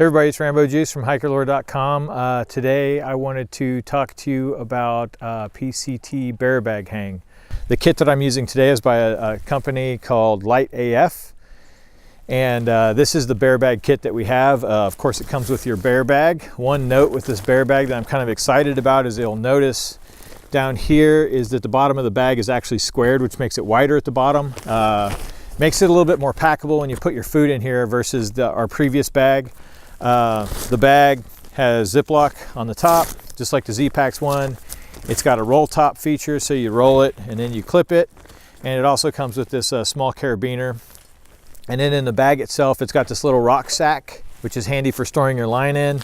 Hey everybody, it's Rambo Juice from hikerlore.com. Today I wanted to talk to you about PCT bear bag hang. The kit that I'm using today is by a company called LiteAF, and this is the bear bag kit that we have. Of course, it comes with your bear bag. One note with this bear bag that I'm kind of excited about is you'll notice down here is that the bottom of the bag is actually squared, which makes it wider at the bottom. Makes it a little bit more packable when you put your food in here versus our previous bag. The bag has Ziploc on the top, just like the Z-Packs one. It's got a roll top feature, so you roll it and then you clip it. And it also comes with this small carabiner. And then in the bag itself, it's got this little rock sack, which is handy for storing your line in.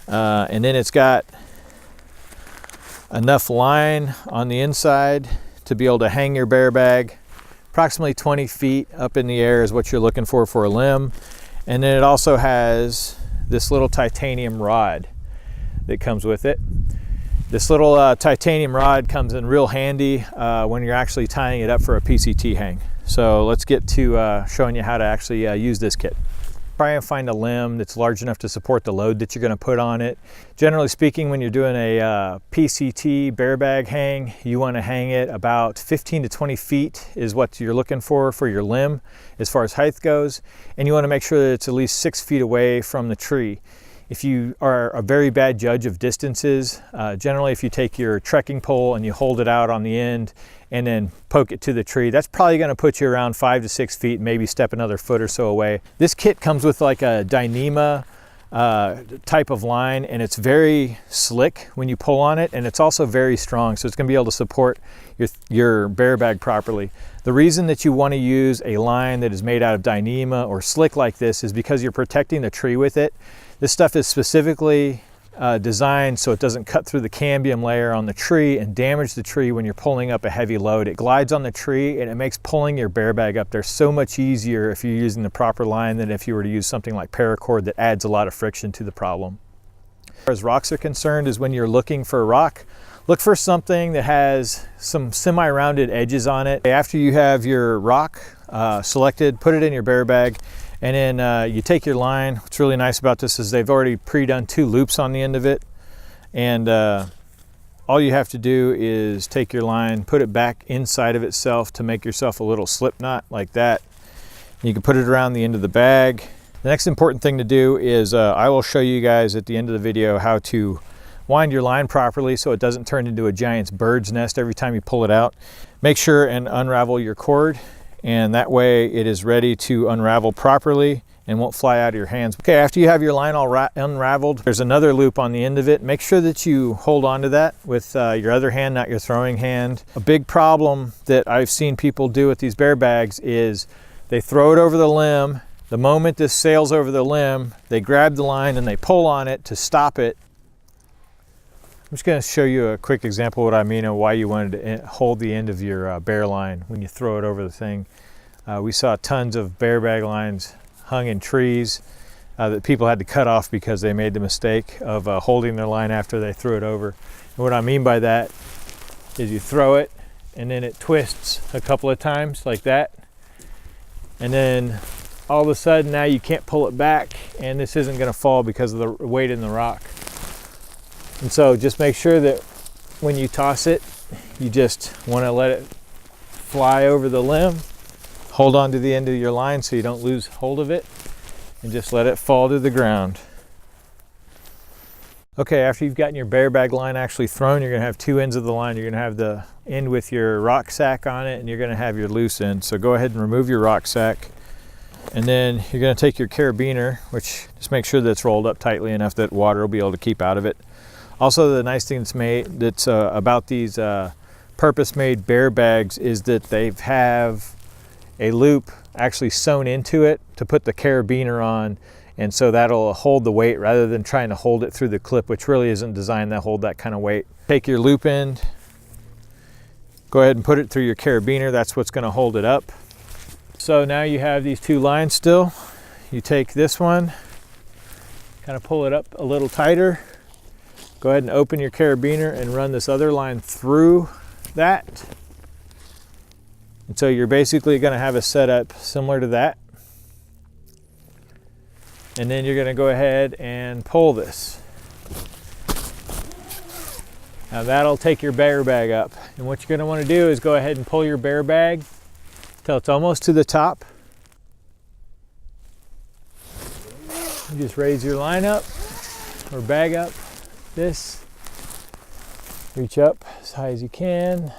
And then it's got enough line on the inside to be able to hang your bear bag. Approximately 20 feet up in the air is what you're looking for a limb. And then it also has this little titanium rod that comes with it. This little titanium rod comes in real handy when you're actually tying it up for a PCT hang. So let's get to showing you how to actually use this kit. Try and find a limb that's large enough to support the load that you're going to put on it. Generally speaking, when you're doing a PCT bear bag hang, you want to hang it about 15 to 20 feet is what you're looking for your limb as far as height goes. And you want to make sure that it's at least 6 feet away from the tree. If you are a very bad judge of distances, generally if you take your trekking pole and you hold it out on the end and then poke it to the tree, that's probably going to put you around 5 to 6 feet, maybe step another foot or so away. This kit comes with like a Dyneema type of line, and it's very slick when you pull on it, and it's also very strong, so it's going to be able to support your bear bag properly. The reason that you want to use a line that is made out of Dyneema or slick like this is because you're protecting the tree with it. This stuff is specifically designed so it doesn't cut through the cambium layer on the tree and damage the tree when you're pulling up a heavy load. It glides on the tree and it makes pulling your bear bag up there so much easier if you're using the proper line than if you were to use something like paracord that adds a lot of friction to the problem. As far as rocks are concerned, is when you're looking for a rock, look for something that has some semi-rounded edges on it. After you have your rock selected, put it in your bear bag. And then you take your line. What's really nice about this is they've already pre-done 2 loops on the end of it. And all you have to do is take your line, put it back inside of itself to make yourself a little slip knot like that. You can put it around the end of the bag. The next important thing to do is I will show you guys at the end of the video how to wind your line properly so it doesn't turn into a giant's bird's nest every time you pull it out. Make sure and unravel your cord, and that way it is ready to unravel properly and won't fly out of your hands. Okay, after you have your line all unraveled, there's another loop on the end of it. Make sure that you hold on to that with your other hand, not your throwing hand. A big problem that I've seen people do with these bear bags is they throw it over the limb. The moment this sails over the limb, they grab the line and they pull on it to stop it. I'm just going to show you a quick example of what I mean and why you wanted to hold the end of your bear line when you throw it over the thing. We saw tons of bear bag lines hung in trees that people had to cut off because they made the mistake of holding their line after they threw it over. And what I mean by that is you throw it and then it twists a couple of times like that. And then all of a sudden now you can't pull it back, and this isn't going to fall because of the weight in the rock. And so just make sure that when you toss it, you just want to let it fly over the limb. Hold on to the end of your line so you don't lose hold of it, and just let it fall to the ground. Okay, after you've gotten your bear bag line actually thrown, you're going to have 2 ends of the line. You're going to have the end with your rock sack on it, and you're going to have your loose end. So go ahead and remove your rock sack. And then you're going to take your carabiner, which just make sure that it's rolled up tightly enough that water will be able to keep out of it. Also, the nice thing that's about these purpose-made bear bags is that they have a loop actually sewn into it to put the carabiner on, and so that'll hold the weight rather than trying to hold it through the clip, which really isn't designed to hold that kind of weight. Take your loop end, go ahead and put it through your carabiner. That's what's going to hold it up. So now you have these 2 lines still. You take this one, kind of pull it up a little tighter. Go ahead and open your carabiner and run this other line through that. And so you're basically going to have a setup similar to that. and then you're going to go ahead and pull this. Now that'll take your bear bag up, and what you're going to want to do is go ahead and pull your bear bag till it's almost to the top. You just raise your line up or bag up this, reach up as high as you can,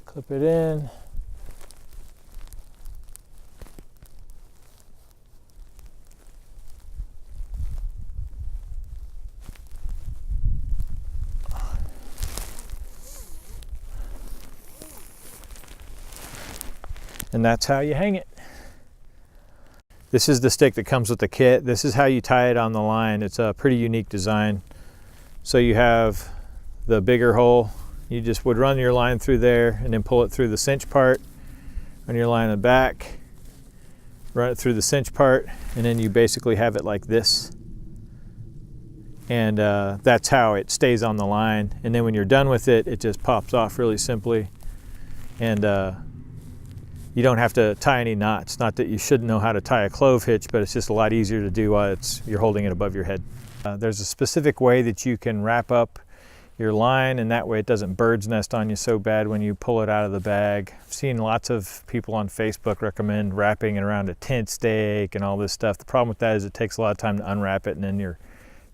clip it in. And that's how you hang it. This is the stick that comes with the kit. This is how you tie it on the line. It's a pretty unique design. So you have the bigger hole. You just would run your line through there and then pull it through the cinch part. Run your line in the back, run it through the cinch part, and then you basically have it like this. And that's how it stays on the line. And then when you're done with it, it just pops off really simply. And you don't have to tie any knots. Not that you shouldn't know how to tie a clove hitch, but it's just a lot easier to do while you're holding it above your head. There's a specific way that you can wrap up your line, and that way it doesn't bird's nest on you so bad when you pull it out of the bag. I've seen lots of people on Facebook recommend wrapping it around a tent stake and all this stuff. The problem with that is it takes a lot of time to unwrap it, and then you're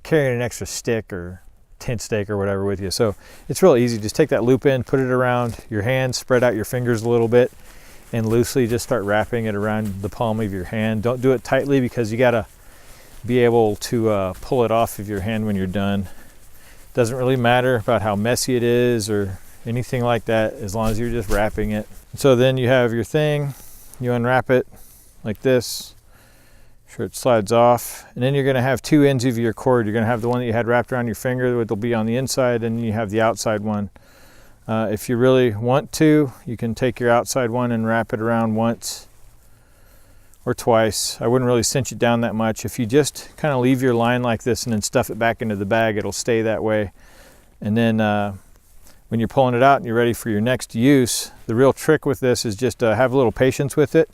carrying an extra stick or tent stake or whatever with you. So it's real easy. Just take that loop in, put it around your hand, spread out your fingers a little bit, and loosely just start wrapping it around the palm of your hand. Don't do it tightly because you gotta be able to pull it off of your hand when you're done. Doesn't really matter about how messy it is or anything like that, as long as you're just wrapping it. So then you have your thing, you unwrap it like this, sure it slides off, and then you're gonna have two ends of your cord. You're gonna have the one that you had wrapped around your finger, that'll be on the inside, and you have the outside one. If you really want to, you can take your outside one and wrap it around once or twice. I wouldn't really cinch it down that much. If you just kind of leave your line like this and then stuff it back into the bag, it'll stay that way. And then when you're pulling it out and you're ready for your next use, the real trick with this is just have a little patience with it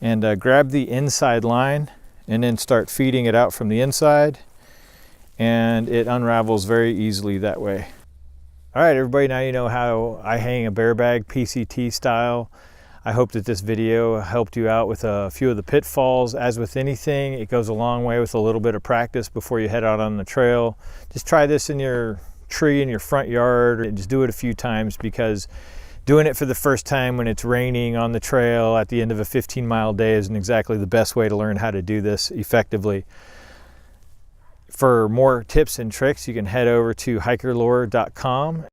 and grab the inside line and then start feeding it out from the inside, and it unravels very easily that way. All right, everybody, now you know how I hang a bear bag PCT style. I hope that this video helped you out with a few of the pitfalls. As with anything, it goes a long way with a little bit of practice before you head out on the trail. Just try this in your tree in your front yard, and just do it a few times, because doing it for the first time when it's raining on the trail at the end of a 15-mile day isn't exactly the best way to learn how to do this effectively. For more tips and tricks, you can head over to hikerlore.com.